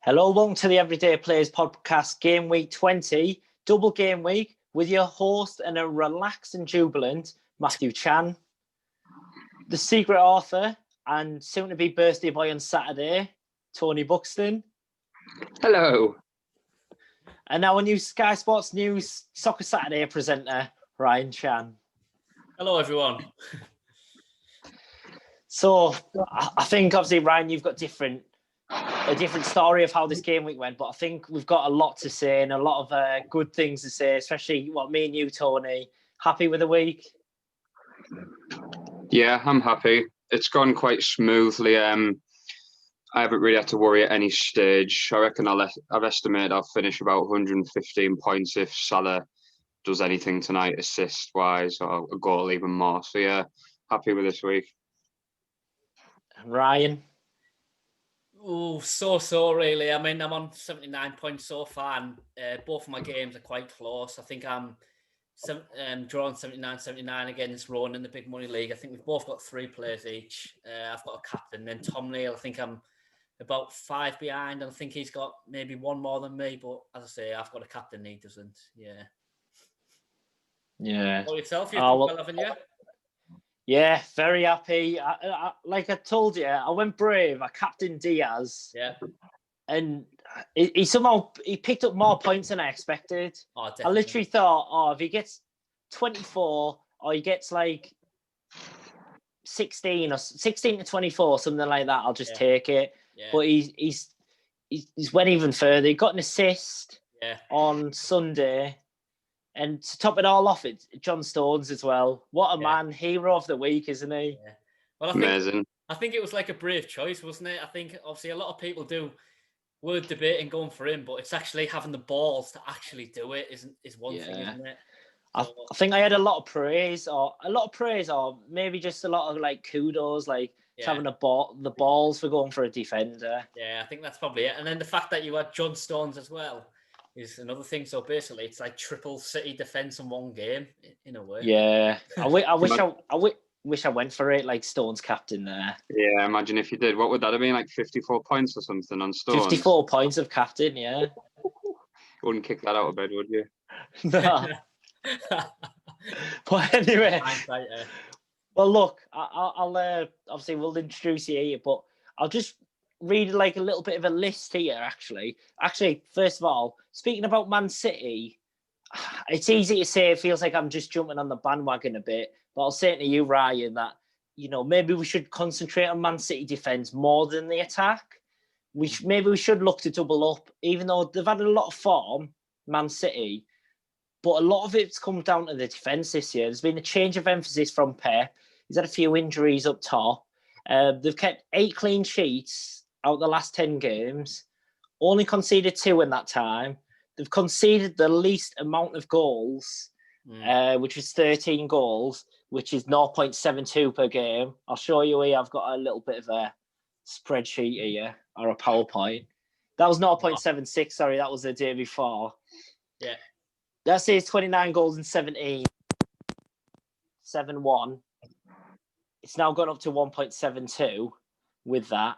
Hello, welcome to the Everyday Players podcast, Game Week 20, Double Game Week, with your host and a relaxed and jubilant Matthew Chan, the secret author and soon-to-be birthday boy on Saturday, Tony Buxton. Hello. And our new Sky Sports News Soccer Saturday presenter, Ryan Chan. Hello, everyone. So, I think, obviously, Ryan, you've got a different story of how this game week went, but I think we've got a lot to say and a lot of good things to say, especially me and you, Tony. Happy with the week? Yeah, I'm happy. It's gone quite smoothly. I haven't really had to worry at any stage. I reckon I've estimated I'll finish about 115 points if Salah does anything tonight, assist-wise, or a goal even more. So, yeah, happy with this week. Ryan? Oh, so really. I mean, I'm on 79 points so far, and both of my games are quite close. I think I'm drawing 79 against Rowan in the Big Money League. I think we've both got 3 players each. I've got a captain. Then Tom Neal, I think I'm about 5 behind, and I think he's got maybe 1 more than me. But as I say, I've got a captain, he doesn't. Yeah. Yeah. Well, yourself, you've done well, haven't you? Yeah, very happy. Like I told you, I went brave. I captained Diaz. Yeah. And he somehow picked up more points than I expected. Oh, I literally thought, if he gets 24 or he gets like 16 to 24, something like that, I'll just take it. Yeah. But he's went even further. He got an assist on Sunday. And to top it all off, it's John Stones as well. What a man, hero of the week, isn't he? Yeah. Well, I think it was like a brave choice, wasn't it? I think obviously a lot of people were debating going for him, but it's actually having the balls to actually do it is one thing, isn't it? So, I think I had a lot of praise, or maybe just a lot of like kudos, like having the balls for going for a defender. Yeah, I think that's probably it. And then the fact that you had John Stones as well is another thing. So basically, it's like triple City defense in one game, in a way. Yeah, I wish I went for it, like Stones captain there. Yeah, imagine if you did. What would that have been, like 54 points or something on Stones? 54 points of captain, yeah. You wouldn't kick that out of bed, would you? No. But anyway, well, look, I'll obviously we'll introduce you here, but I'll just read like a little bit of a list here, actually. First of all, speaking about Man City, it's easy to say it feels like I'm just jumping on the bandwagon a bit, but I'll say to you, Ryan, that, maybe we should concentrate on Man City defence more than the attack. Maybe we should look to double up, even though they've had a lot of form, Man City, but a lot of it's come down to the defence this year. There's been a change of emphasis from Pep. He's had a few injuries up top. They've kept 8 clean sheets out the last 10 games, only conceded 2 in that time. They've conceded the least amount of goals, which is 13 goals, which is 0.72 per game. I'll show you here. I've got a little bit of a spreadsheet here, or a PowerPoint. That was 0.76, sorry, that was the day before. Yeah. That says 29 goals in 17. 7-1. It's now gone up to 1.72 with that.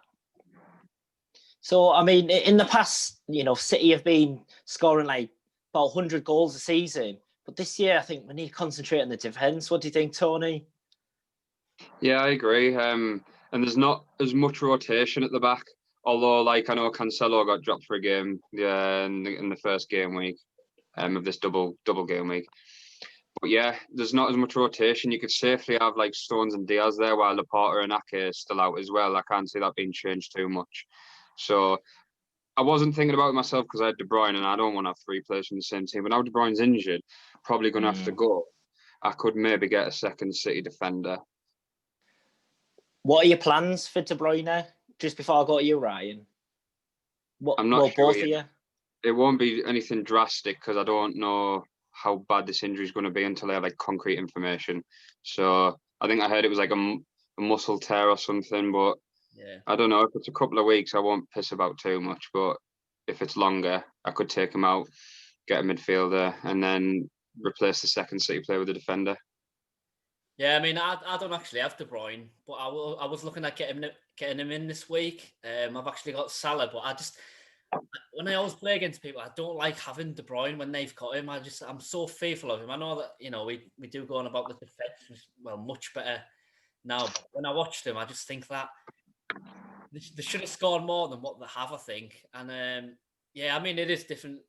So, I mean, in the past, City have been scoring like about 100 goals a season. But this year, I think we need to concentrate on the defence. What do you think, Tony? Yeah, I agree. And there's not as much rotation at the back. Although, like, I know Cancelo got dropped for a game in the first game week of this double game week. But yeah, there's not as much rotation. You could safely have like Stones and Diaz there, while Laporta and Ake is still out as well. I can't see that being changed too much. So I wasn't thinking about it myself because I had De Bruyne and I don't want to have 3 players from the same team. But now De Bruyne's injured, probably going to have to go. I could maybe get a second City defender. What are your plans for De Bruyne? Just before I go to you, Ryan. I'm not sure both of you. It won't be anything drastic because I don't know how bad this injury is going to be until I have like concrete information. So I think I heard it was like a muscle tear or something, but yeah, I don't know. If it's a couple of weeks, I won't piss about too much. But if it's longer, I could take him out, get a midfielder, and then replace the second City player with a defender. Yeah, I mean, I don't actually have De Bruyne, but I was looking at getting him in this week. I've actually got Salah, but when I always play against people, I don't like having De Bruyne when they've got him. I'm so fearful of him. I know that, we do go on about the defense, well, much better now. But when I watched him, I just think that they should have scored more than what they have, I think. And I mean, it is different,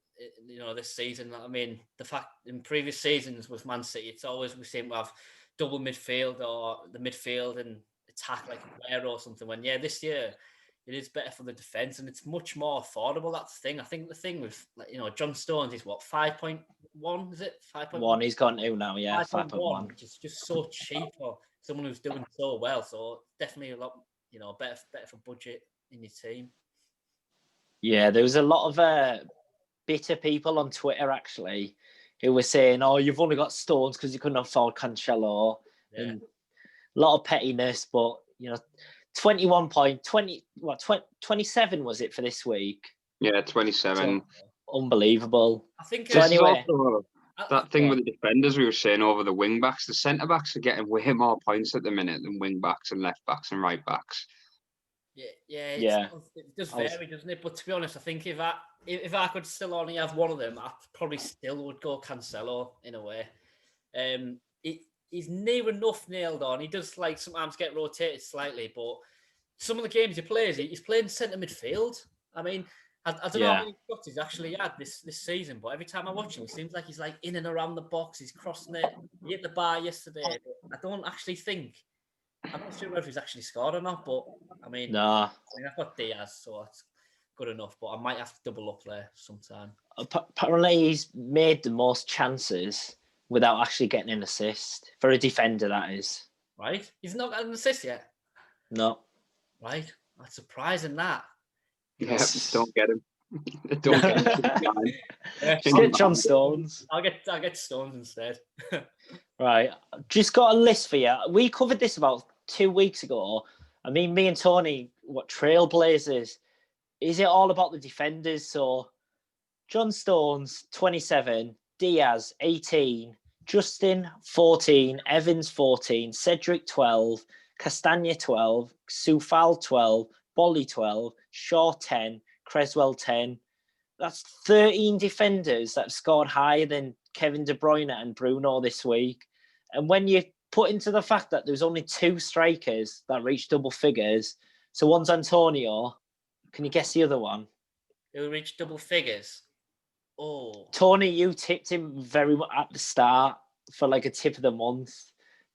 this season. I mean, the fact in previous seasons with Man City, it's always we seem to have double midfield or the midfield and attack like a player or something. When this year it is better for the defense and it's much more affordable. That's the thing. I think the thing with John Stones is what 5.1 is it 5.1? He's gone to now, yeah, 5.1, which is just so cheap for someone who's doing so well. So definitely a lot, better for budget in your team. Yeah, there was a lot of bitter people on Twitter actually who were saying, "Oh, you've only got Stones because you couldn't afford Cancelo," and a lot of pettiness. But 27 was it for this week? Yeah, 27. So, unbelievable. I think so. Anyway, that thing with the defenders we were saying over the wing backs, the centre backs are getting way more points at the minute than wing backs and left backs and right backs. It does vary, doesn't it? But to be honest, I think if I could still only have one of them, I probably still would go Cancelo in a way. He's near enough nailed on. He does like sometimes get rotated slightly, but some of the games he plays, he's playing centre midfield. I mean, I don't know how many shots he's actually had this season, but every time I watch him, it seems like he's like in and around the box. He's crossing it. He hit the bar yesterday, but I don't actually think. I'm not sure if he's actually scored or not, but I mean, I've got Diaz, so that's good enough. But I might have to double up there sometime. Apparently, he's made the most chances without actually getting an assist for a defender. That is right. He's not got an assist yet. No. Right. That's surprising. That. Yeah, don't get him. Don't get him. Just get John Stones. I'll get Stones instead. Right. Just got a list for you. We covered this about 2 weeks ago. I mean, me and Tony, what trailblazers? Is it all about the defenders? So, John Stones, 27, Diaz, 18, Justin, 14, Evans, 14, Cedric, 12, Castagna, 12, Soufal, 12, Bolly, 12, Shaw, 10, Creswell, 10. That's 13 defenders that have scored higher than Kevin De Bruyne and Bruno this week. And when you put into the fact that there's only 2 strikers that reach double figures, so one's Antonio. Can you guess the other one? Who reached double figures? Oh, Tony, you tipped him very much at the start for like a tip of the month.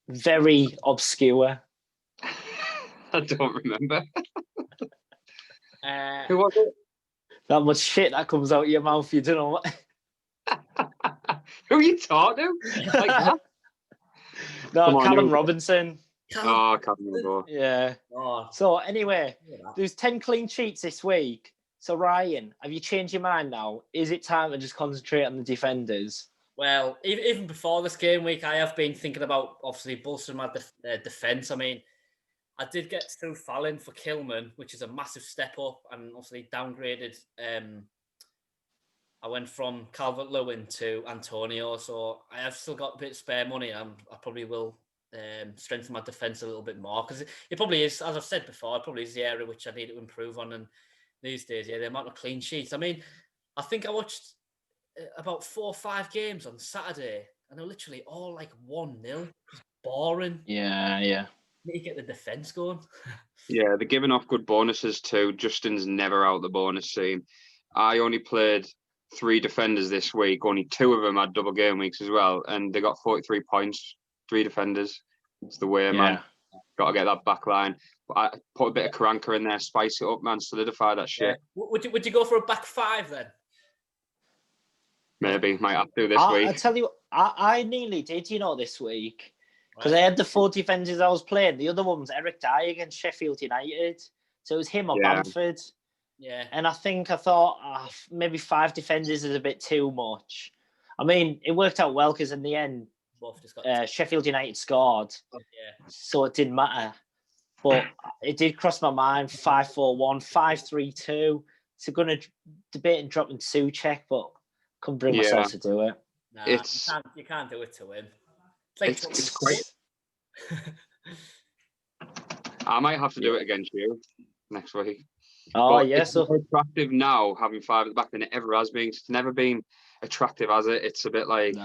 Very obscure. I don't remember. Who was it? That much shit that comes out of your mouth, you don't know what. Who are you talking to? Like that? No, Callum Robinson. Oh, Callum. Yeah. Oh. So anyway, there's 10 clean sheets this week. So Ryan, have you changed your mind now? Is it time to just concentrate on the defenders? Well, even before this game week, I have been thinking about obviously bolstering my defence. I mean, I did get through Fallon for Kilman, which is a massive step up, and obviously downgraded. I went from Calvert-Lewin to Antonio, so I have still got a bit of spare money. I probably will strengthen my defence a little bit more, because it probably is, as I've said before, it probably is the area which I need to improve on. And these days, the amount of clean sheets. I mean, I think I watched about 4 or 5 games on Saturday, and they're literally all like 1-0. Just boring. Yeah. Need to get the defence going. Yeah, they're giving off good bonuses too. Justin's never out the bonus scene. I only played 3 defenders this week. Only 2 of them had double game weeks as well, and they got 43 points. 3 defenders. It's the way, man. Got to get that back line. But I put a bit of Karanka in there, spice it up, man. Solidify that shit. Yeah. Would you go for a back 5 then? Maybe might have to this week. I tell you, I nearly did. This week. Because I had the 4 defenders I was playing. The other one was Eric Dyer against Sheffield United. So it was him or Bamford. Yeah. And I thought maybe 5 defenders is a bit too much. I mean, it worked out well because in the end, Sheffield United scored. Yeah. So it didn't matter. But it did cross my mind, 5-4-1, 5-3-2. So going to debate and dropping Souček, but couldn't bring myself to do it. Nah, you can't do it to him. It's quite. I might have to do it against you next week. Oh, But yeah. it's So more attractive now having 5 at the back than it ever has been. It's never been attractive, has it? It's a bit like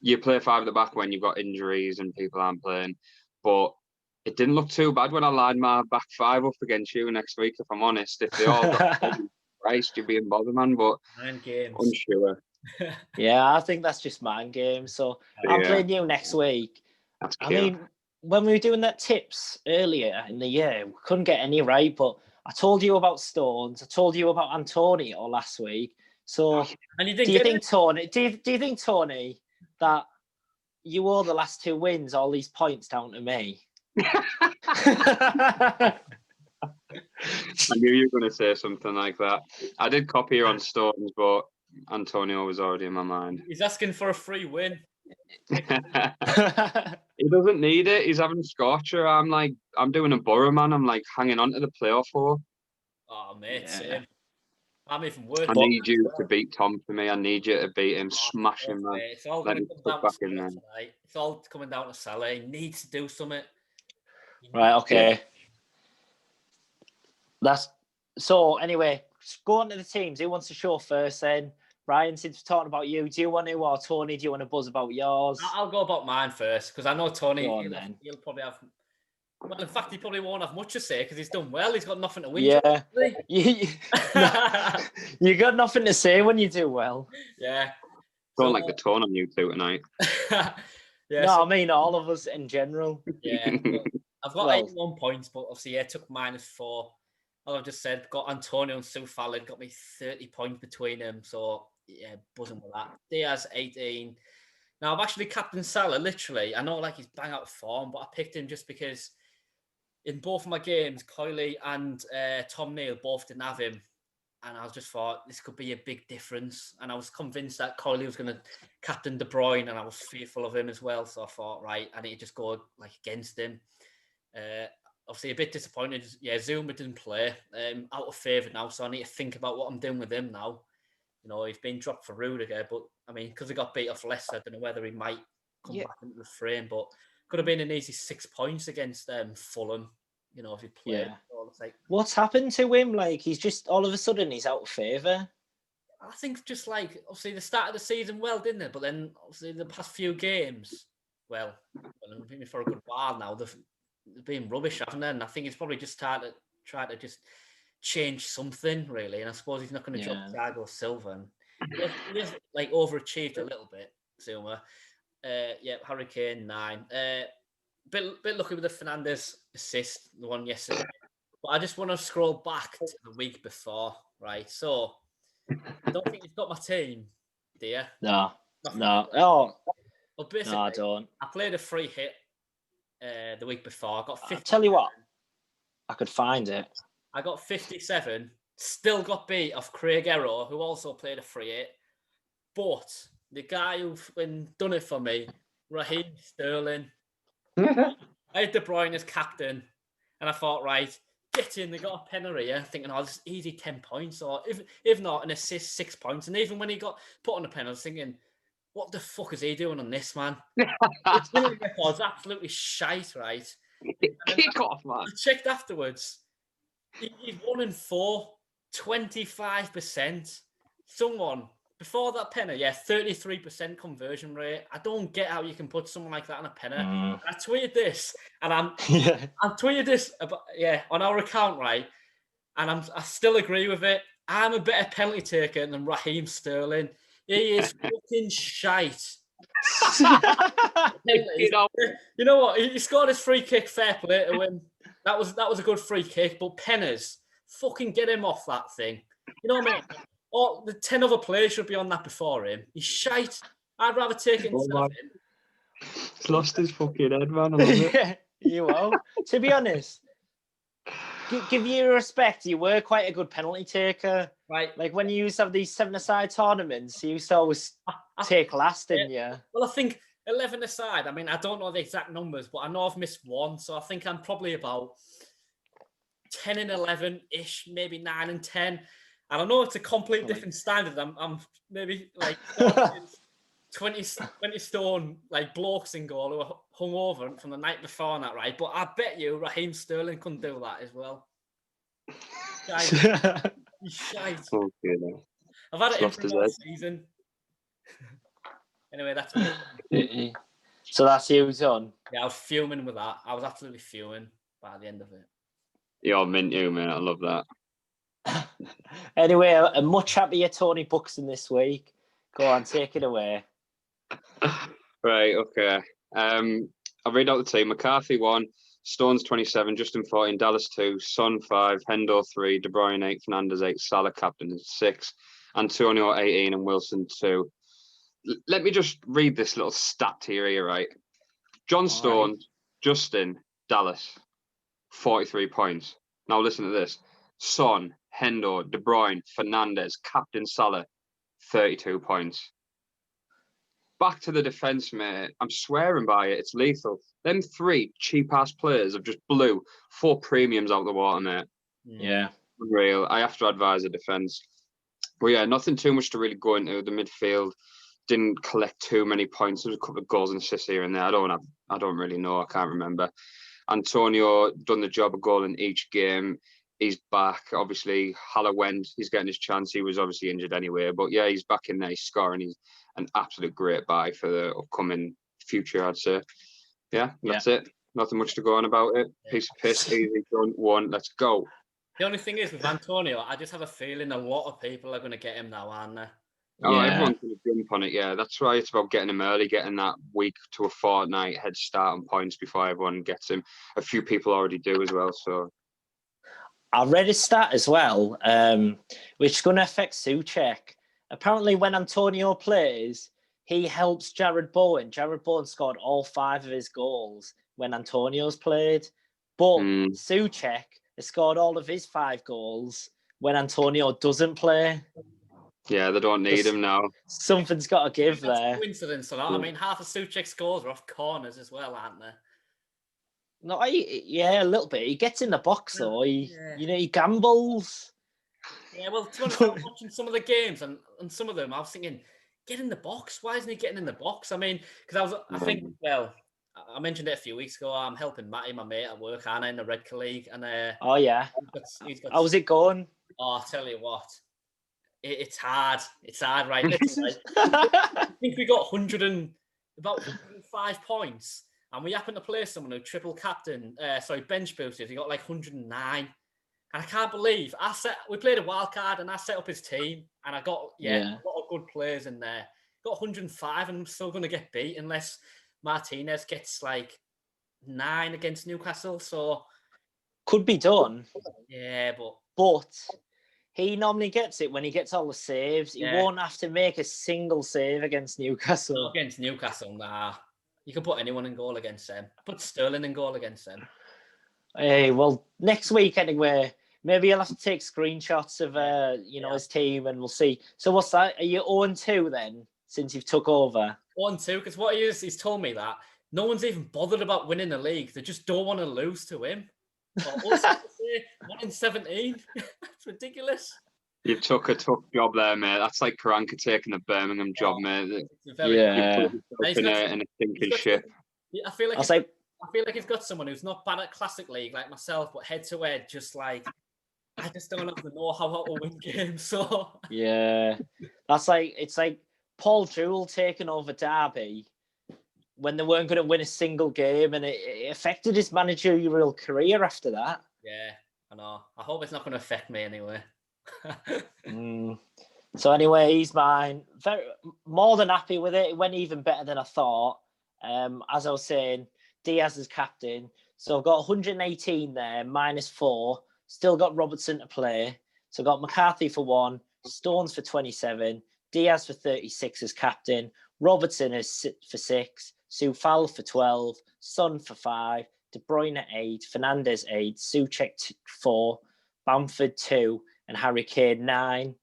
you play 5 at the back when you've got injuries and people aren't playing. But it didn't look too bad when I lined my back 5 up against you next week, if I'm honest. If they all got Christ, you'd be in bother, man. But 9 games. Unsure. Yeah, I think that's just mind games. So I'm playing you next week. That's I cute. mean, when we were doing that tips earlier in the year, we couldn't get any right. But I told you about Stones. I told you about Antonio last week. So and you didn't do you think Tony? Do you think Tony that you owe the last 2 wins all these points down to me? I knew you were going to say something like that. I did copy you on Stones, but Antonio was already in my mind. He's asking for a free win. He doesn't need it. He's having Scorcher. I'm doing a Borough, man. I'm like hanging on to the playoff 4. Oh, mate, same. I'm even worse. I need you to beat Tom for me. I need you to beat him. Smash him, man. It's all going to come down to Salah tonight. It's all coming down to Salah. He needs to do something. Right, okay. That's so anyway, go on to the teams. Who wants to show first then? Ryan, since we're talking about you, do you want to, or Tony, do you want to buzz about yours? I'll go about mine first, because I know Tony, he'll probably have... Well, in fact, he probably won't have much to say, because he's done well. He's got nothing to win. Yeah. You got nothing to say when you do well. Yeah. Don't like the tone on you two tonight. I mean all of us in general. Yeah. I've got 81 points, but obviously, took -4. Like I've just said, got Antonio and Sue Fallon, got me 30 points between them. So, yeah, buzzing with that. Diaz, 18. Now, I've actually captained Salah, literally. I know, he's bang out of form, but I picked him just because in both of my games, Coyley and Tom Neal both didn't have him. And I just thought this could be a big difference. And I was convinced that Coyley was going to captain De Bruyne, and I was fearful of him as well. So I thought, right, I need to just go against him. Obviously, a bit disappointed. Yeah, Zuma didn't play. Out of favour now, so I need to think about what I'm doing with him now. You know, he's been dropped for Rudiger, but I mean, because he got beat off Leicester, I don't know whether he might come back into the frame, but could have been an easy 6 points against Fulham. You know, if he played. Yeah. So what's happened to him? He's just all of a sudden he's out of favour. I think just obviously the start of the season well, didn't it? But then obviously the past few games, well, been for a good while now, they've been rubbish, haven't they? And I think he's probably just try to just change something, really. And I suppose he's not going to drop Thiago Silva. And he has overachieved a little bit, Zuma. Harry Kane, 9. Bit lucky with the Fernandes assist, the one yesterday. But I just want to scroll back to the week before, right? So, I don't think you've got my team, do you? No. Oh. Well, basically, no, I don't. I played a free hit the week before. I got 50. I'll tell you what, I could find it. I got 57. Still got beat off Craig Error, who also played a free hit. But the guy who's done it for me, Raheem Sterling. I had De Bruyne as captain, and I thought, right, get in. They got a penalty here, thinking, this is easy 10 points, or if not, an assist, 6 points. And even when he got put on the penalty, I was thinking, what the fuck is he doing on this, man? His winning record's absolutely shite, right? Kick off, man. I checked afterwards. He's 1-4, 25%. Someone before that penny, 33% conversion rate. I don't get how you can put someone like that on a penny. I tweeted this, and I'm tweeted this about on our account, right? And I still agree with it. I'm a better penalty taker than Raheem Sterling. He is fucking shite. You know what? He scored his free kick, fair play to him. That was a good free kick, but Penners, fucking get him off that thing. You know what I mean? Or the 10 other players should be on that before him. He's shite. I'd rather take it instead of him. He's lost his fucking head, man. I love it. You will. To be honest, give you respect. You were quite a good penalty taker. Right. When you used to have these 7-a-side tournaments, you used to always take last, didn't you? Well, I think 11 aside, I mean, I don't know the exact numbers, but I know I've missed one. So I think I'm probably about 10 and 11-ish, maybe 9 and 10. And I know it's a complete different standard. I'm maybe 20 stone blokes in goal who are hungover from the night before and that, right? But I bet you Raheem Sterling couldn't do that as well. Shite. He's shite. Oh, no. I've had it in Soft for as all that. season. Anyway, that's me. So that's you, son. Yeah, I was fuming with that. I was absolutely fuming by the end of it. You're mint, you, man. I love that. Anyway, a much happier Tony Buxton this week. Go on, take it away. Right, okay. I'll read out the team. McCarthy 1, Stones 27, Justin 14, Dallas 2, Son 5, Hendo 3, De Bruyne 8, Fernandez 8, Salah captain 6, Antonio 18, and Wilson 2. Let me just read this little stat here, right? John Stones, Justin, Dallas, 43 points. Now listen to this. Son, Hendo, De Bruyne, Fernandez, captain Salah, 32 points. Back to the defence, mate. I'm swearing by it. It's lethal. Them 3 cheap-ass players have just blew 4 premiums out the water, mate. Yeah. Unreal. I have to advise the defence. But yeah, nothing too much to really go into. The midfield didn't collect too many points. There was a couple of goals and assists here and there. I don't really know. I can't remember. Antonio done the job of goal in each game. He's back. Obviously, Haller went. He's getting his chance. He was obviously injured anyway. But yeah, he's back in there. He's scoring. He's an absolute great buy for the upcoming future, I'd say. Yeah, that's it. Nothing much to go on about it. Piece of piss, easy, done, 1. Let's go. The only thing is with Antonio, I just have a feeling a lot of people are going to get him now, aren't they? Oh, everyone's going to jump on it, yeah. That's why it's about getting him early, getting that week to a fortnight head start on points before everyone gets him. A few people already do as well, so. I read a stat as well, which is going to affect Souček. Apparently, when Antonio plays, he helps Jared Bowen. Jared Bowen scored all 5 of his goals when Antonio's played. But Souček has scored all of his 5 goals when Antonio doesn't play. Yeah, they don't need him now. Something's got to give there. Coincidence or not? I mean, half of Souček's goals are off corners as well, aren't they? No, yeah, a little bit. He gets in the box though. He gambles. Yeah, well, to be honest, I was watching some of the games and some of them, I was thinking, get in the box. Why isn't he getting in the box? I mean, because I mentioned it a few weeks ago. I'm helping Matty, my mate at work, Anna, in the Redcar League, and oh yeah, he's got how's it going? Oh, I'll tell you what, it's hard. It's hard, right? Listen, I think we got about 105 points. And we happen to play someone who triple captain, bench boosted. He got like 109. And I can't believe we played a wild card and I set up his team and I got a lot of good players in there. Got 105 and I'm still going to get beat unless Martinez gets like 9 against Newcastle. So could be done. Yeah, but he normally gets it when he gets all the saves. He won't have to make a single save against Newcastle. Not against Newcastle, nah. You can put anyone in goal against them. Put Sterling in goal against them. Hey, well, next week anyway, maybe he'll have to take screenshots of his team and we'll see. So what's that? Are you 0-2 then, since you've took over? 1-2, because what he's told me that no one's even bothered about winning the league. They just don't want to lose to him. But also, 1-17. That's ridiculous. You took a tough job there, mate. That's like Karanka taking the Birmingham job, mate. In a sinking ship. I feel like he's got someone who's not bad at Classic League like myself, but head to head, just like I just don't even know how to win games. So it's like Paul Jewell taking over Derby when they weren't going to win a single game, and it affected his managerial career after that. Yeah, I know. I hope it's not going to affect me anyway. So anyway, he's mine. More than happy with it. It went even better than I thought. As I was saying, Diaz is captain. So I've got 118 there, -4. Still got Robertson to play. So I've got McCarthy for 1, Stones for 27, Diaz for 36 as captain, Robertson is for 6, Soufal for 12, Son for 5, De Bruyne 8, Fernandez 8, Souček 4, Bamford 2, and Harry Kane 9.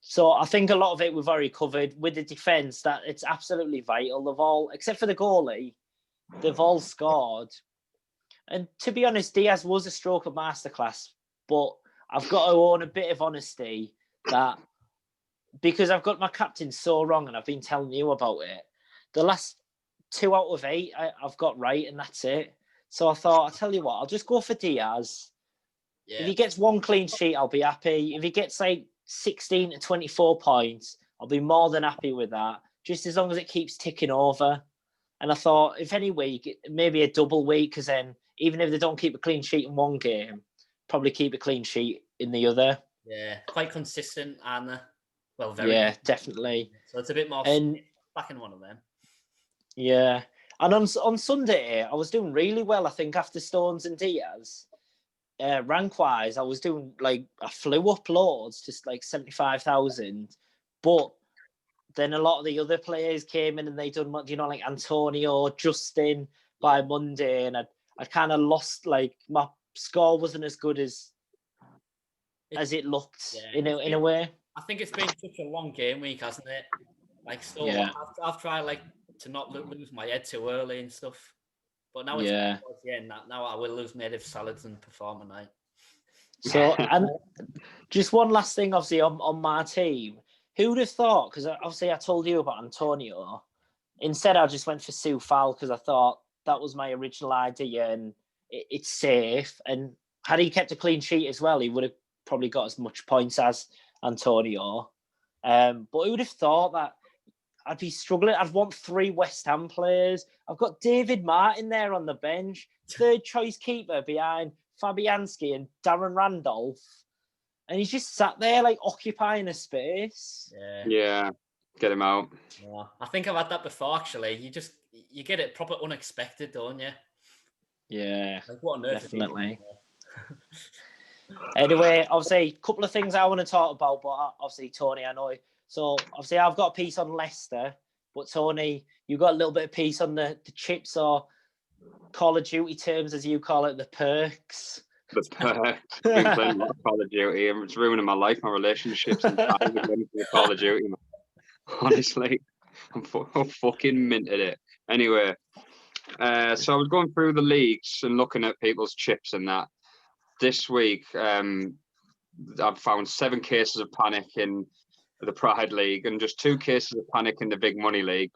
So I think a lot of it we've already covered. With the defence, that it's absolutely vital. They've all, except for the goalie, they've all scored. And to be honest, Diaz was a stroke of masterclass, but I've got to own a bit of honesty that because I've got my captain so wrong and I've been telling you about it, the last 2 out of 8 I've got right and that's it. So I thought, I'll tell you what, I'll just go for Diaz. Yeah. If he gets one clean sheet, I'll be happy. If he gets like 16 to 24 points, I'll be more than happy with that. Just as long as it keeps ticking over. And I thought, if any week, maybe a double week, because then even if they don't keep a clean sheet in one game, probably keep a clean sheet in the other. Yeah, quite consistent, and well, very. Yeah, definitely. So it's a bit more And back in one of them. yeah, and on Sunday I was doing really well. I think after Stones and Diaz, rank wise, I was doing like I flew up loads, just like 75,000. But then a lot of the other players came in and they done, like Antonio, Justin by Monday, and I kind of lost. Like my score wasn't as good as it looked in a way. I think it's been such a long game week, hasn't it? Like, so Yeah. I've tried like to not lose my head too early and stuff, but now it's towards the end. Now I will lose my head if Salad's and perform tonight. So, and just one last thing, obviously on my team, who'd have thought? Because obviously I told you about Antonio. Instead, I just went for Soufal because I thought that was my original idea and it's safe. And had he kept a clean sheet as well, he would have probably got as much points as Antonio. But who would have thought that I'd be struggling? I'd want 3 West Ham players. I've got David Martin there on the bench, third choice keeper behind Fabianski and Darren Randolph. And he's just sat there like occupying a space. Yeah, get him out. Yeah. I think I've had that before, actually. You get it proper unexpected, don't you? Yeah, like, what on earth definitely. Anyway, obviously, a couple of things I want to talk about, but obviously, Tony, I know. So, obviously, I've got a piece on Leicester, but Tony, you got a little bit of piece on the chips or Call of Duty terms, as you call it, the perks. The perks. I've been playing a lot of Call of Duty, and it's ruining my life, my relationships, and time with Call of Duty. Honestly, I'm fucking minted it. Anyway, so I was going through the leagues and looking at people's chips and that. This week, I've found 7 cases of panic in the Pride League and just 2 cases of panic in the Big Money League.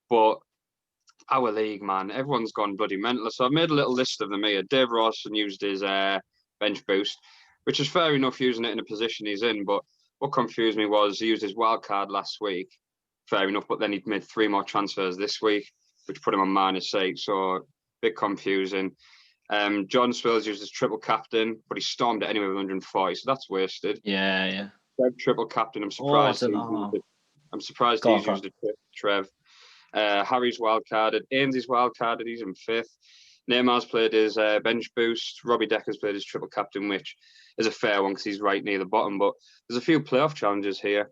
But our league, man, everyone's gone bloody mental. So I've made a little list of them here. Dave Rawson used his bench boost, which is fair enough using it in a position he's in. But what confused me was he used his wild card last week. Fair enough, but then he made 3 more transfers this week, which put him on -8. So a bit confusing. John Swills used his triple captain, but he stormed it anyway with 140, so that's wasted. Yeah. Trev triple captain. I'm surprised. I'm surprised he's used it. Trev. Harry's wildcarded. Ainsley's wildcarded. He's in 5th. Neymar's played his bench boost. Robbie Decker's played his triple captain, which is a fair one because he's right near the bottom. But there's a few playoff challenges here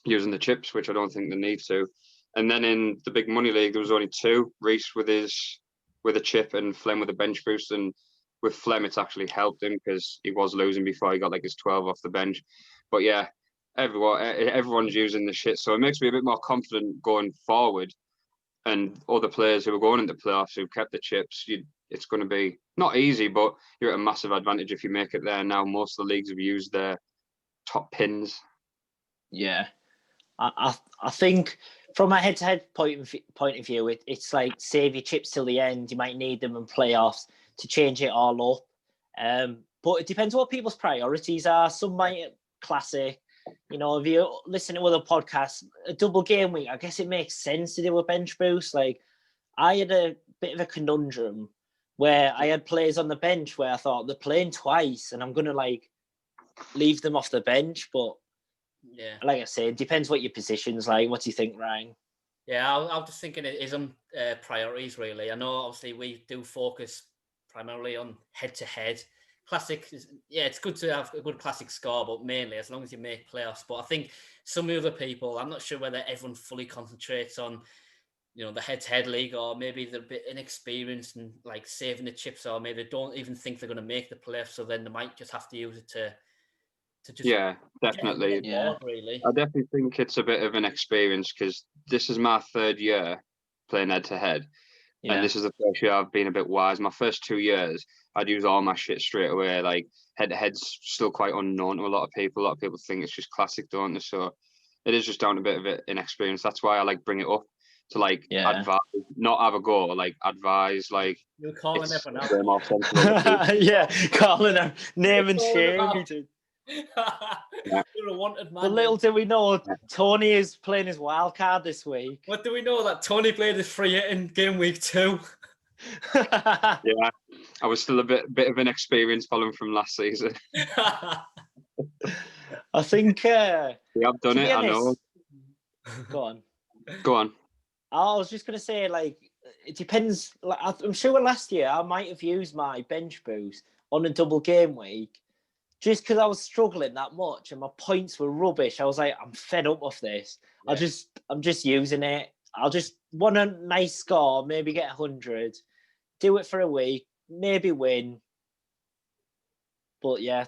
using the chips, which I don't think they need to. And then in the Big Money League, there was only 2. Reece with a chip and Flem with a bench boost. And with Flem, it's actually helped him because he was losing before he got like his 12 off the bench. But yeah, everyone's using the shit. So it makes me a bit more confident going forward. And other players who are going into playoffs who've kept the chips, it's going to be not easy, but you're at a massive advantage if you make it there. Now, most of the leagues have used their top pins. Yeah. I think from a head-to-head point of view, it's like save your chips till the end. You might need them in playoffs to change it all up. But it depends what people's priorities are. Some might classic. You know, if you listen to other podcasts, a double game week, I guess it makes sense to do a bench boost. Like, I had a bit of a conundrum where I had players on the bench where I thought they're playing twice and I'm going to like leave them off the bench. But yeah, like I said, it depends what your position's like. What do you think, Ryan? Yeah, I was just thinking it is on priorities, really. I know, obviously, we do focus primarily on head-to-head. Classic, it's good to have a good classic score, but mainly as long as you make playoffs. But I think some other people, I'm not sure whether everyone fully concentrates on, the head-to-head league, or maybe they're a bit inexperienced and like saving the chips, or maybe they don't even think they're going to make the playoffs, so then they might just have to use it to just definitely. Board, really. I definitely think it's a bit of an experience because this is my 3rd year playing head-to-head. And this is the first year I've been a bit wise. My first 2 years, I'd use all my shit straight away. Like, head-to-head's still quite unknown to a lot of people. A lot of people think it's just classic, don't they? So it is just down a bit of inexperience. That's why I like bring it up to like advise, not have a go, like advise, like you're calling everyone out. More sensible. Yeah, calling him name and shame. You're a wanted man. But little do we know, Tony is playing his wild card this week. What do we know? That Tony played his free hit in game week 2. Yeah, I was still a bit of an experience following from last season. I think we have done it. Honest, I know. Go on. I was just gonna say, like, it depends. Like, I'm sure last year I might have used my bench boost on a double game week, just because I was struggling that much and my points were rubbish. I was like, I'm fed up of this. Yeah. I'm just using it. I'll just want a nice score, maybe get 100, do it for a week, maybe win. But yeah,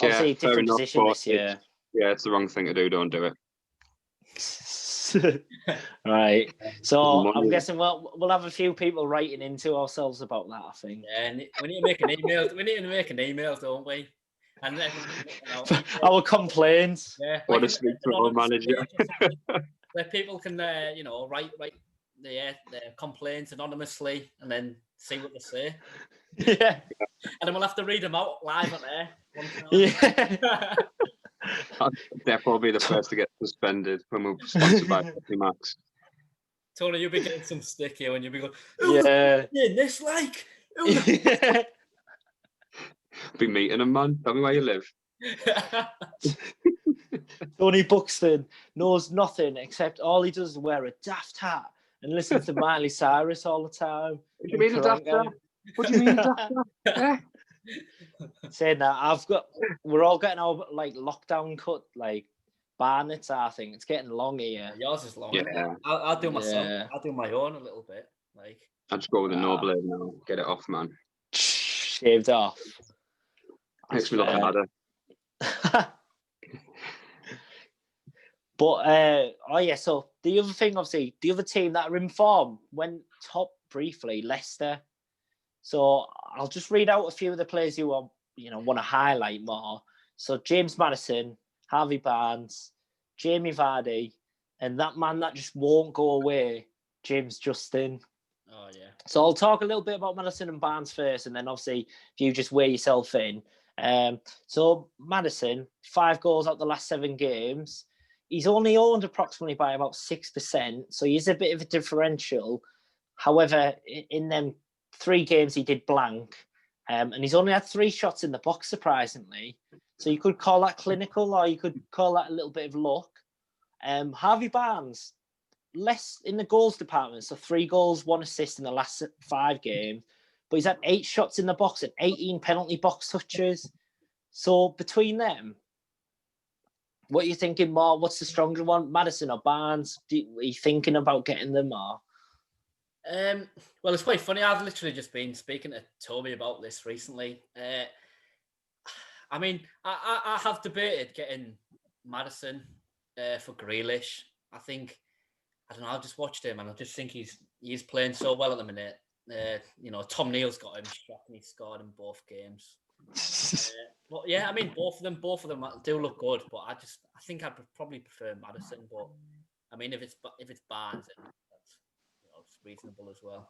obviously different position this year. Yeah, it's the wrong thing to do. Don't do it. Right. So I'm guessing we'll have a few people writing into ourselves about that, I think. Yeah, and we need to make an email. We need to make an email, don't we? And then our complaints. Yeah. Want to speak to our manager. Where people can write their complaints anonymously and then see what they say. Yeah. And then we'll have to read them out live on air. Yeah. I'll definitely be the first to get suspended when we're sponsored by Coffee Max. Tony, you'll be getting some stick here when you'll be going, yeah. This like. Be meeting him, man. Tell me where you live. Tony Buxton knows nothing except all he does is wear a daft hat and listen to Miley Cyrus all the time. What do you mean a daft hat? What do you mean a daft hat? Saying that, we're all getting our like lockdown cut, like Barnett's. I think it's getting long here. Yours is long. Yeah, I'll do myself. Yeah. I'll do my own a little bit. Like I'll just go with a no blade now. Get it off, man. Shaved off. Makes me look harder. But so the other thing, obviously, the other team that are in form went top briefly, Leicester. So I'll just read out a few of the players who want to highlight more. So James Maddison, Harvey Barnes, Jamie Vardy, and that man that just won't go away, James Justin. Oh yeah. So I'll talk a little bit about Maddison and Barnes first, and then obviously if you just weigh yourself in. So Maddison, 5 goals out the last 7 games. He's only owned approximately by about 6%, so he's a bit of a differential. However, in them 3 games he did blank, and he's only had 3 shots in the box, surprisingly. So you could call that clinical, or you could call that a little bit of luck. Harvey Barnes, less in the goals department, so 3 goals, 1 assist in the last 5 games, but he's had 8 shots in the box and 18 penalty box touches. So between them, what are you thinking more? What's the stronger one, Maddison or Barnes? Are you thinking about getting them or? Well, it's quite funny. I've literally just been speaking to Toby about this recently. I mean, I have debated getting Maddison for Grealish. I don't know. I just watched him and I just think he's playing so well at the minute. Tom Neal's got him shot and he scored in both games. But yeah, I mean, both of them do look good. But I think I'd probably prefer Maddison. But I mean, if it's Barnes, that's it's reasonable as well.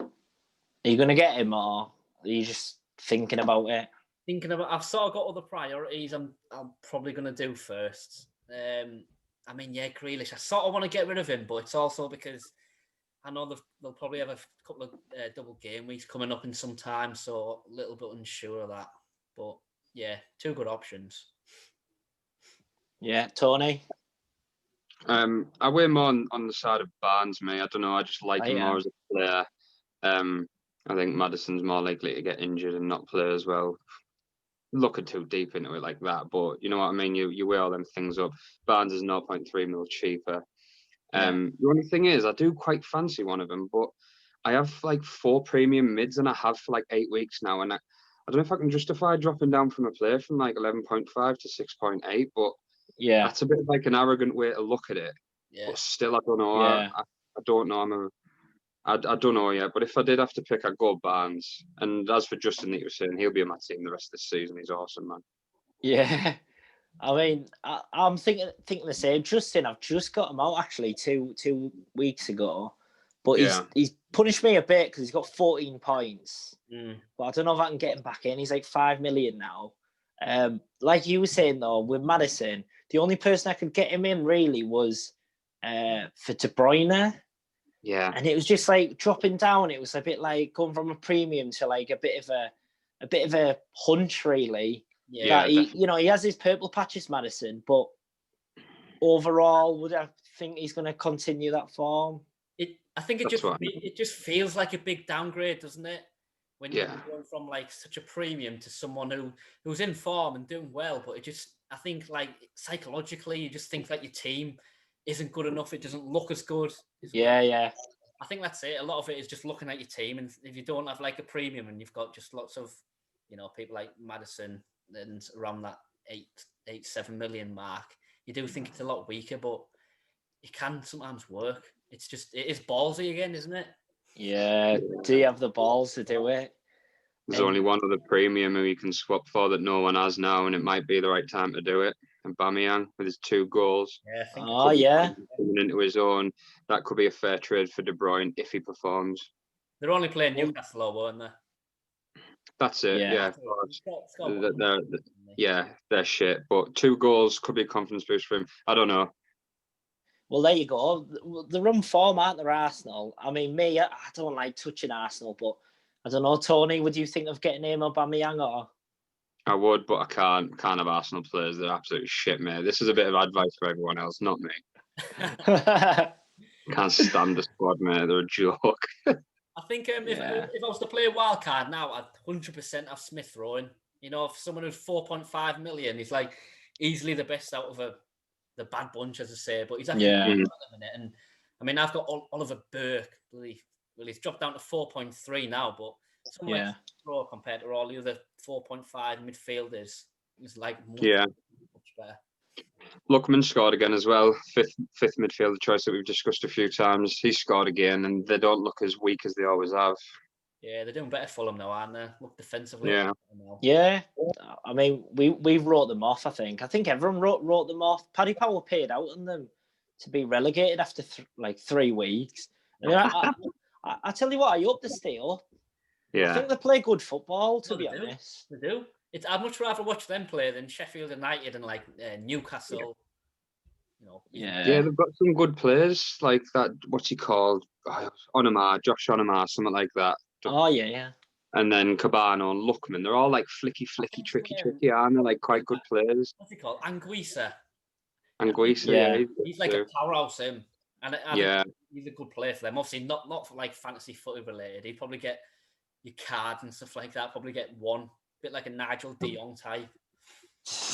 Are you going to get him, or are you just thinking about it? I've sort of got other priorities. I'm probably going to do first. I mean, yeah, Grealish. I sort of want to get rid of him, but it's also because I know they'll probably have a couple of double game weeks coming up in some time, so a little bit unsure of that. But yeah, 2 good options. Yeah, Tony. I weigh more on the side of Barnes, mate. I don't know. I just like him more as a player. I think Maddison's more likely to get injured and not play as well. Looking too deep into it like that, but you know what I mean. You weigh all them things up. Barnes is 0.3 mil cheaper. The only thing is, I do quite fancy one of them, but I have like 4 premium mids, and I have for like 8 weeks now, and I don't know if I can justify dropping down from a player from like 11.5 to 6.8, but yeah, that's a bit of like an arrogant way to look at it. Yeah. But still, I don't know. Yeah. I don't know. I don't know yet. But if I did have to pick, I'd go Barnes. And as for Justin that you were saying, he'll be on my team the rest of this season. He's awesome, man. Yeah. I mean, I'm thinking the same. Justin, I've just got him out actually two weeks ago, but he's punished me a bit because he's got 14 points. But I don't know if I can get him back in. He's like 5 million now. Like you were saying though, with Maddison, the only person I could get him in really was for De Bruyne. Yeah, and it was just like dropping down. It was a bit like going from a premium to like a bit of a hunch, really. Yeah, he has his purple patches, Maddison, but overall, would I think he's going to continue that form? I think it just feels like a big downgrade, doesn't it? When you're going from like such a premium to someone who's in form and doing well, but I think like psychologically, you just think that your team isn't good enough. It doesn't look as good. Yeah. I think that's it. A lot of it is just looking at your team, and if you don't have like a premium and you've got just lots of, people like Maddison and around that 8-7 million mark, you do think it's a lot weaker, but it can sometimes work. It is ballsy again, isn't it? Yeah. Do you have the balls to do it? There's only one other premium who you can swap for that no one has now, and it might be the right time to do it. And Aubameyang with his 2 goals. Yeah, coming into his own. That could be a fair trade for De Bruyne if he performs. They're only playing Newcastle, weren't they? That's it. Yeah, they're shit. But 2 goals could be a confidence boost for him. I don't know. Well, there you go. The run form, aren't there, Arsenal? I mean, me, I don't like touching Arsenal, but I don't know, Tony, would you think of getting him Aubameyang or? I would, but I can't have Arsenal players. They're absolutely shit, mate. This is a bit of advice for everyone else, not me. Can't stand the squad, mate. They're a joke. I think if I was to play a wild card now, I'd 100% have Smith Rowe. If someone who's 4.5 million, he's like easily the best out of the bad bunch, as I say. But he's actually at the minute. And I mean, I've got Oliver Burke. Well, he's dropped down to 4.3 now, but someone like Rowe compared to all the other 4.5 midfielders is like much better. Lookman scored again as well. Fifth midfielder choice that we've discussed a few times. He scored again, and they don't look as weak as they always have. Yeah, they're doing better for them now, aren't they? Look defensively. Yeah. I mean, we wrote them off. I think everyone wrote them off. Paddy Powell paid out on them to be relegated after 3 weeks. I mean, I tell you what, I hope they stay up. Yeah, I think they play good football. To be honest, they do. I'd much rather watch them play than Sheffield United and like Newcastle. Yeah, they've got some good players like that. What's he called? Josh Onamar, something like that. Oh yeah. And then Cabano and Lookman. They're all like flicky, tricky, aren't they? Like quite good players. What's he called? Anguissa, yeah. He's like a powerhouse, him. And he's a good player for them. Obviously, not for like fantasy footy related. He'd probably get your cards and stuff like that. Probably get one. Bit like a Nigel de Jong type.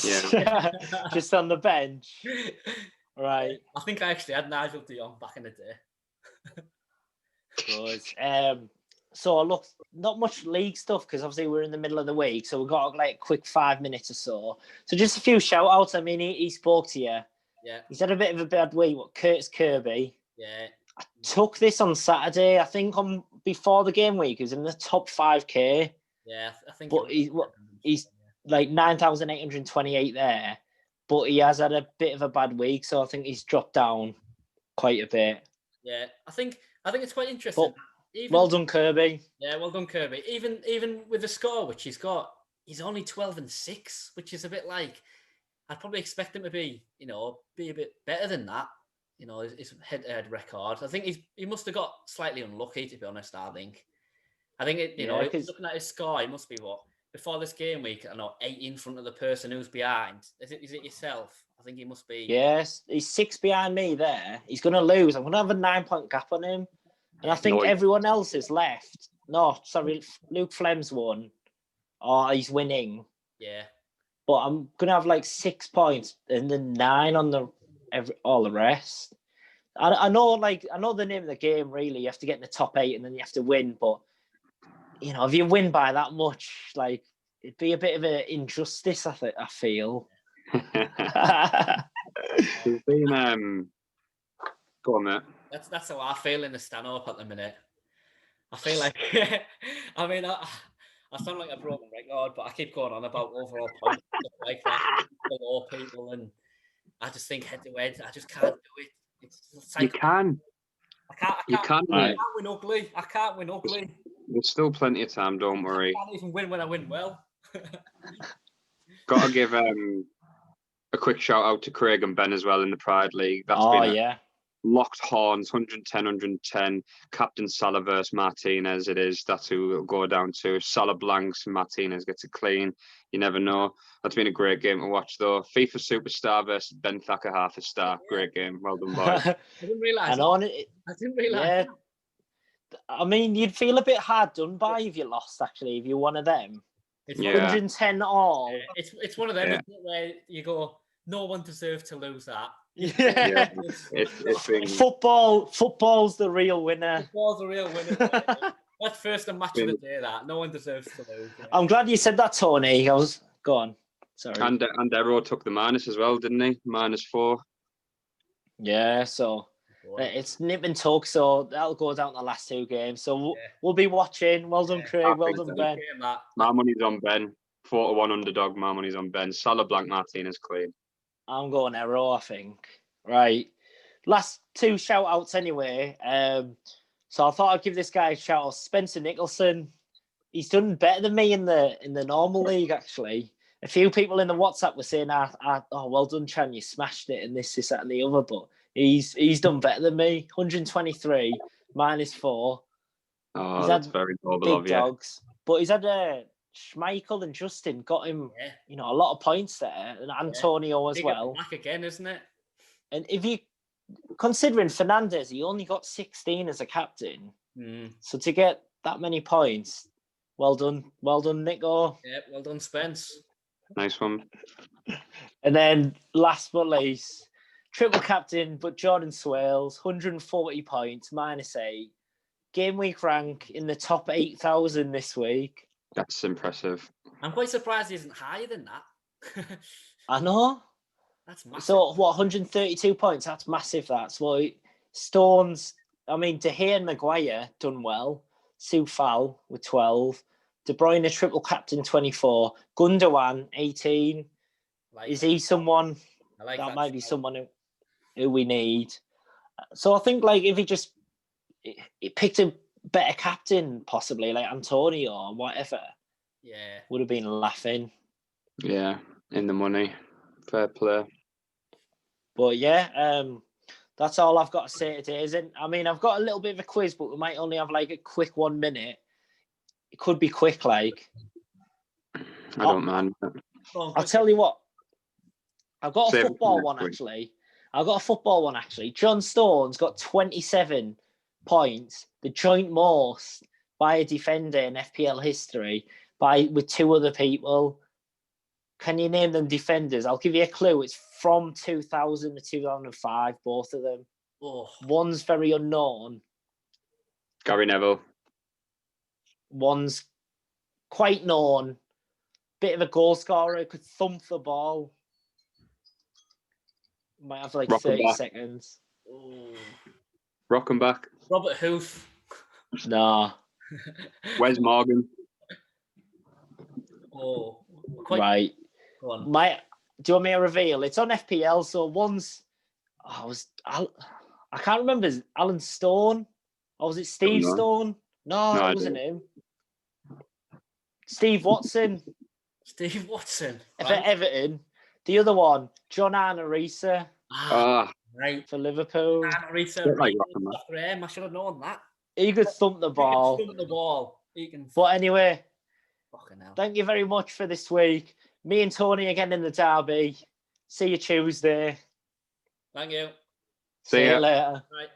Yeah. Just on the bench. Right. I think I actually had Nigel de Jong back in the day. Good. So look, not much league stuff because obviously we're in the middle of the week, so we've got like a quick 5 minutes or so. So just a few shout outs. I mean, he spoke to you. Yeah. He's had a bit of a bad week. Curtis Kirby. Yeah. I took this on Saturday. I think before the game week, he was in the top 5K. Yeah, I think. But he's like 9,828 there. But he has had a bit of a bad week, so I think he's dropped down quite a bit. Yeah, I think it's quite interesting. Well done, Kirby. Yeah, well done, Kirby. Even with the score which he's got, he's only 12-6, which is a bit like I'd probably expect him to be a bit better than that. His head-to-head record. I think he must have got slightly unlucky, to be honest. I think looking at his score, he must be before this game week, 8 in front of the person who's behind. Is it yourself? I think he must be. Yes, he's 6 behind me there. He's going to lose. I'm going to have a 9-point gap on him. And I think everyone else is left. No, sorry, Luke Flem's won. Or he's winning. Yeah. But I'm going to have like 6 points and then 9 on all the rest. I know the name of the game, really. You have to get in the top 8 and then you have to win. But, if you win by that much, like, it'd be a bit of an injustice, I feel. There's been, go on, mate. That's how I feel in the stand-up at the minute. I feel like, I mean, I sound like a broken record, but I keep going on about overall points and stuff like that below people, and I just think head to head, I just can't do it. It's You can. I can't win ugly. I can't win ugly. There's still plenty of time. Don't worry. I can't even win when I win well. Got to give a quick shout out to Craig and Ben as well in the Pride League. That's been locked horns, 110, 110. Captain Salah versus Martinez. It is. That's who it'll go down to. Salah blanks, Martinez gets it clean. You never know. That's been a great game to watch, though. FIFA Superstar versus Ben Thacker, half a star. Great game. Well done, boys. I didn't realise. I didn't realise. Yeah. I mean, you'd feel a bit hard done by if you lost, actually, if you're one of them. It's 110 all. It's one of them, isn't it, where you go, no one deserved to lose that. Yeah. It's been... Football's the real winner. Football's the real winner. That's first match of the day, that. No one deserves to lose. Yeah. I'm glad you said that, Tony. Go on. Sorry. And Darrow took the minus as well, didn't he? -4. Yeah, so it's nip and tuck, so that'll go down the last 2 games. So we'll be watching. Well done, Craig. Well done, Ben. My money's on Ben. 4-1 underdog. My money's on Ben. Salah blank, Martinez clean. I'm going Arrow, I think. Right. Last 2 shout-outs anyway. So I thought I'd give this guy a shout-out. Spencer Nicholson. He's done better than me in the normal league, actually. A few people in the WhatsApp were saying, oh, well done, Chan, you smashed it, and this, that, and the other. But he's done better than me. 123, -4. Oh, that's very noble of you. Dogs. But he's had Schmeichel and Justin got him, a lot of points there, and Antonio as well. Back again, isn't it? And if you considering Fernandez, he only got 16 as a captain. So to get that many points, well done, Nico. Yeah, well done, Spence. Nice one. And then last but least, triple captain, but Jordan Swales, 140 points, -8. Game week rank in the top 8,000 this week. That's impressive. I'm quite surprised he isn't higher than that. I know. That's massive. So, 132 points? That's massive, that's what Stones, I mean, De Gea and Maguire done well. Soufal with 12. De Bruyne, triple captain, 24. Gundogan, 18. Is he someone that might be someone who we need? So I think, like, if he picked a better captain, possibly, like Antonio or whatever, would have been laughing. Yeah, in the money. Fair play. But that's all I've got to say today. I mean, I've got a little bit of a quiz, but we might only have like a quick 1 minute. It could be quick, like. I don't mind. I'll tell you what. I've got a football one, actually. John Stones got 27 points, the joint most by a defender in FPL history, with 2 other people. Can you name them defenders? I'll give you a clue. It's from 2000 to 2005, both of them. Oh. One's very unknown. Gary Neville. One's quite known. Bit of a goal scorer, could thump the ball. Might have like 30 seconds. Oh. Rockenbach. Robert Hoof. Nah. Wes Morgan. Oh. Right. Go on. Do you want me to reveal? It's on FPL, so one's... I can't remember. Is it Alan Stone? Or was it Steve Stone? No, that wasn't him. Steve Watson. Steve Watson. For Everton. The other one, John Arnorisa. Right. For Liverpool. Arnorisa. I should have known that. He could thump the ball. He can thump the ball. But anyway, thank you very much for this week. Me and Tony again in the derby. See you Tuesday. Thank you. See you later. Right.